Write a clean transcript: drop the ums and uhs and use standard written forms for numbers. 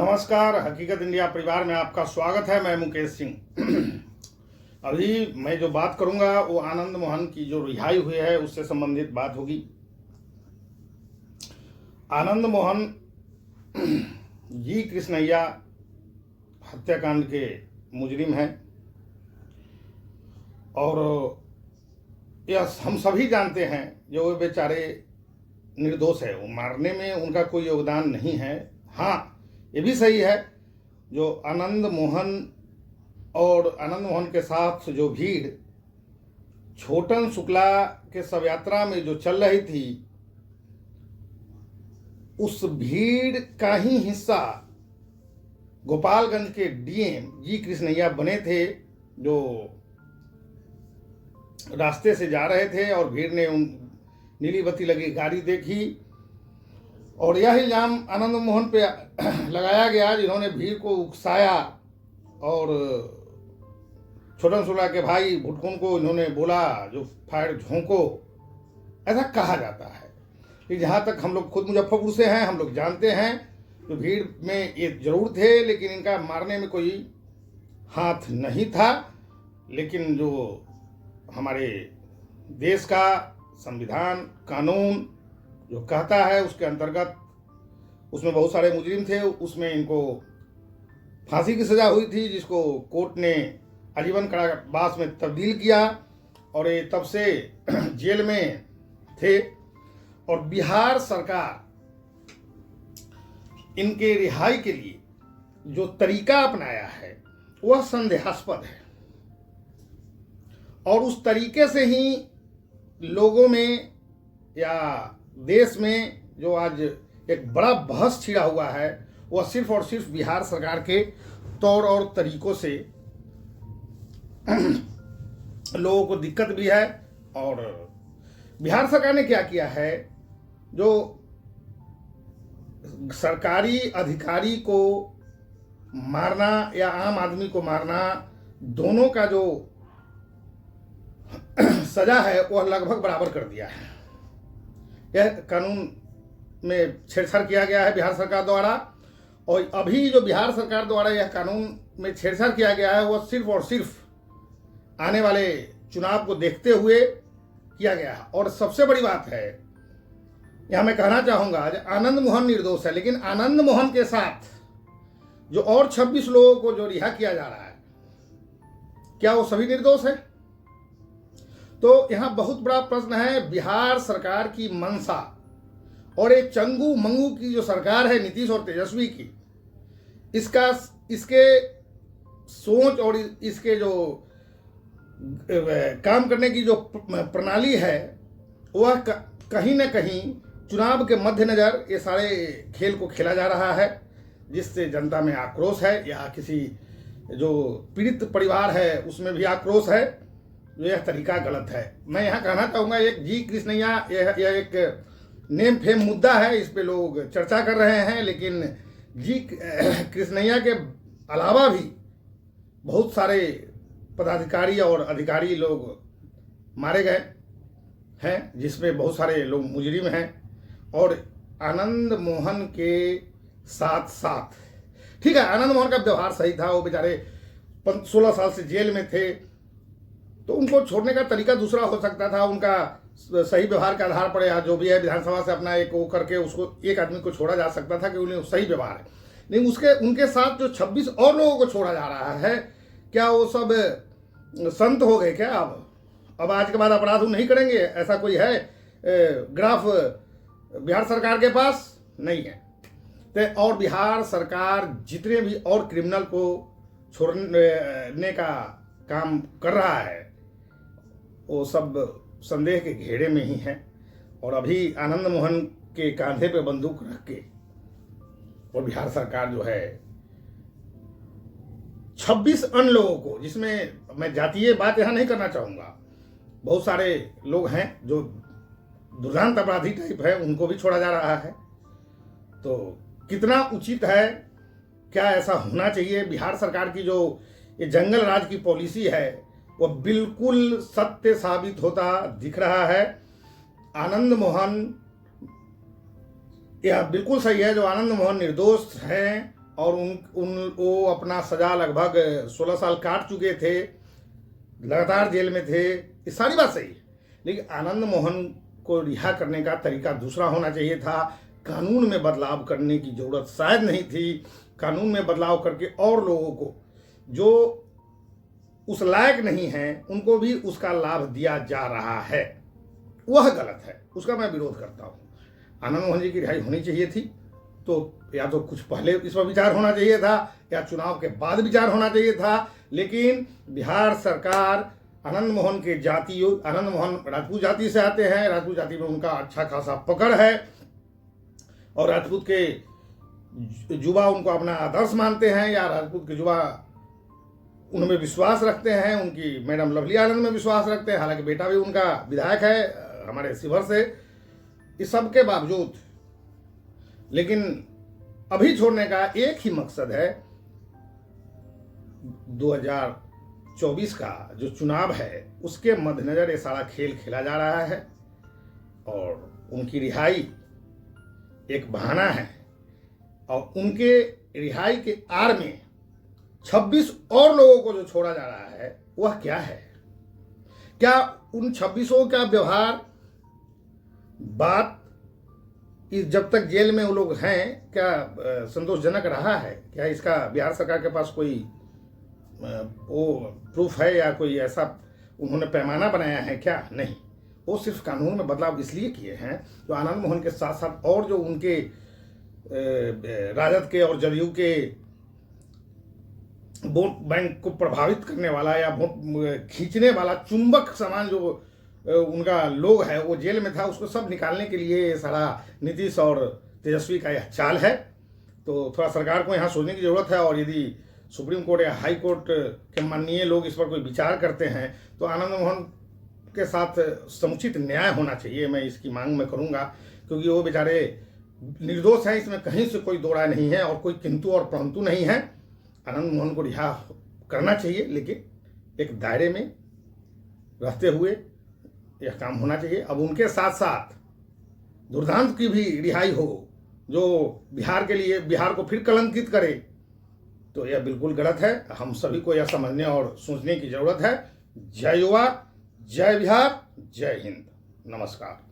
नमस्कार, हकीकत इंडिया परिवार में आपका स्वागत है। मैं मुकेश सिंह। अभी मैं जो बात करूंगा वो आनंद मोहन की जो रिहाई हुई है उससे संबंधित बात होगी। आनंद मोहन जी कृष्णैया हत्याकांड के मुजरिम हैं और यह हम सभी जानते हैं जो वो बेचारे निर्दोष है, वो मारने में उनका कोई योगदान नहीं है। हाँ, ये भी सही है जो आनंद मोहन और आनंद मोहन के साथ जो भीड़ छोटन शुक्ला के शव यात्रा में जो चल रही थी, उस भीड़ का ही हिस्सा गोपालगंज के डीएम जी कृष्णैया बने थे, जो रास्ते से जा रहे थे और भीड़ ने उन नीली बत्ती लगी गाड़ी देखी और यह इल्जाम आनंद मोहन पे लगाया गया जिन्होंने भीड़ को उकसाया और छोटन शुक्ला के भाई भुटकुन को इन्होंने बोला जो फायर झोंको, ऐसा कहा जाता है। कि जहाँ तक हम लोग खुद मुजफ्फरपुर से हैं, हम लोग जानते हैं जो भीड़ में ये जरूर थे, लेकिन इनका मारने में कोई हाथ नहीं था। लेकिन जो हमारे देश का संविधान कानून जो कहता है उसके अंतर्गत उसमें बहुत सारे मुजरिम थे, उसमें इनको फांसी की सज़ा हुई थी जिसको कोर्ट ने आजीवन कारावास में तब्दील किया और ये तब से जेल में थे। और बिहार सरकार इनके रिहाई के लिए जो तरीका अपनाया है वह संदेहास्पद है और उस तरीके से ही लोगों में या देश में जो आज एक बड़ा बहस छिड़ा हुआ है वह सिर्फ और सिर्फ बिहार सरकार के तौर और तरीकों से लोगों को दिक्कत भी है। और बिहार सरकार ने क्या किया है, जो सरकारी अधिकारी को मारना या आम आदमी को मारना, दोनों का जो सजा है वह लगभग बराबर कर दिया है। यह कानून में छेड़छाड़ किया गया है बिहार सरकार द्वारा और अभी जो बिहार सरकार द्वारा यह कानून में छेड़छाड़ किया गया है वह सिर्फ और सिर्फ आने वाले चुनाव को देखते हुए किया गया है। और सबसे बड़ी बात है, यह मैं कहना चाहूँगा, आनंद मोहन निर्दोष है, लेकिन आनंद मोहन के साथ जो और 26 लोगों को जो रिहा किया जा रहा है, क्या वो सभी निर्दोष है? तो यहाँ बहुत बड़ा प्रश्न है। बिहार सरकार की मंशा और ये चंगू मंगू की जो सरकार है नीतीश और तेजस्वी की, इसके सोच और इसके जो काम करने की जो प्रणाली है वह कहीं ना कहीं चुनाव के मद्देनजर ये सारे खेल को खेला जा रहा है, जिससे जनता में आक्रोश है या किसी जो पीड़ित परिवार है उसमें भी आक्रोश है। यह तरीका गलत है। मैं यहाँ कहना चाहूँगा, एक जी कृष्णैया यह एक नेम फेम मुद्दा है, इस पे लोग चर्चा कर रहे हैं, लेकिन जी कृष्णैया के अलावा भी बहुत सारे पदाधिकारी और अधिकारी लोग मारे गए हैं, जिसमें बहुत सारे लोग मुजरिम हैं। और आनंद मोहन के साथ साथ, ठीक है, आनंद मोहन का व्यवहार सही था, वो बेचारे 16 साल से जेल में थे, तो उनको छोड़ने का तरीका दूसरा हो सकता था। उनका सही व्यवहार के आधार पर या जो भी है विधानसभा से अपना एक वो करके उसको एक आदमी को छोड़ा जा सकता था कि उन्हें सही व्यवहार है। लेकिन उनके साथ जो 26 और लोगों को छोड़ा जा रहा है, क्या वो सब संत हो गए क्या? अब आज के बाद अपराध नहीं करेंगे, ऐसा कोई है ग्राफ बिहार सरकार के पास? नहीं है। तो और बिहार सरकार जितने भी और क्रिमिनल को छोड़ने का काम कर रहा है वो सब संदेह के घेरे में ही है। और अभी आनंद मोहन के कांधे पे बंदूक रख के और बिहार सरकार जो है 26 अन्य लोगों को, जिसमें मैं जातीय बात यहाँ नहीं करना चाहूँगा, बहुत सारे लोग हैं जो दुर्दांत अपराधी टाइप है, उनको भी छोड़ा जा रहा है। तो कितना उचित है, क्या ऐसा होना चाहिए? बिहार सरकार की जो ये जंगल राज की पॉलिसी है वह बिल्कुल सत्य साबित होता दिख रहा है। आनंद मोहन, यह बिल्कुल सही है, जो आनंद मोहन निर्दोष हैं और वो अपना सजा लगभग 16 साल काट चुके थे, लगातार जेल में थे, ये सारी बात सही है। लेकिन आनंद मोहन को रिहा करने का तरीका दूसरा होना चाहिए था। कानून में बदलाव करने की जरूरत शायद नहीं थी। कानून में बदलाव करके और लोगों को जो उस लायक नहीं हैं उनको भी उसका लाभ दिया जा रहा है, वह गलत है, उसका मैं विरोध करता हूँ। आनंद मोहन जी की रिहाई होनी चाहिए थी, तो या तो कुछ पहले इस पर विचार होना चाहिए था या चुनाव के बाद विचार होना चाहिए था। लेकिन बिहार सरकार आनंद मोहन के आनंद मोहन राजपूत जाति से आते हैं, राजपूत जाति में उनका अच्छा खासा पकड़ है और राजपूत के युवा उनको अपना आदर्श मानते हैं, या राजपूत के युवा उनमें विश्वास रखते हैं, उनकी मैडम लवली आनंद में विश्वास रखते हैं। हालांकि बेटा भी उनका विधायक है हमारे शिवहर से। इस सब के बावजूद लेकिन अभी छोड़ने का एक ही मकसद है, 2024 का जो चुनाव है उसके मद्देनजर ये सारा खेल खेला जा रहा है और उनकी रिहाई एक बहाना है। और उनके रिहाई के आड़ में 26 और लोगों को जो छोड़ा जा रहा है वह क्या है? क्या उन 26 का व्यवहार, बात जब तक जेल में वो लोग हैं क्या संतोषजनक रहा है? क्या इसका बिहार सरकार के पास कोई वो प्रूफ है या कोई ऐसा उन्होंने पैमाना बनाया है? क्या नहीं, वो सिर्फ कानून में बदलाव इसलिए किए हैं जो आनंद मोहन के साथ साथ और जो उनके राजद के और जदयू के वोट बैंक को प्रभावित करने वाला या वोट खींचने वाला चुंबक समान जो उनका लोग है वो जेल में था, उसको सब निकालने के लिए सारा नीतीश और तेजस्वी का यह चाल है। तो थोड़ा सरकार को यहाँ सोचने की जरूरत है। और यदि सुप्रीम कोर्ट या हाई कोर्ट के माननीय लोग इस पर कोई विचार करते हैं तो आनंद मोहन के साथ समुचित न्याय होना चाहिए, मैं इसकी मांग में करूँगा। क्योंकि वो बेचारे निर्दोष हैं, इसमें कहीं से कोई दो राय नहीं है और कोई किंतु और परंतु नहीं है। आनंद मोहन को रिहा करना चाहिए, लेकिन एक दायरे में रहते हुए यह काम होना चाहिए। अब उनके साथ साथ दुर्दांत की भी रिहाई हो जो बिहार के लिए बिहार को फिर कलंकित करे, तो यह बिल्कुल गलत है। हम सभी को यह समझने और सोचने की जरूरत है। जय युवा, जय बिहार, जय हिंद, नमस्कार।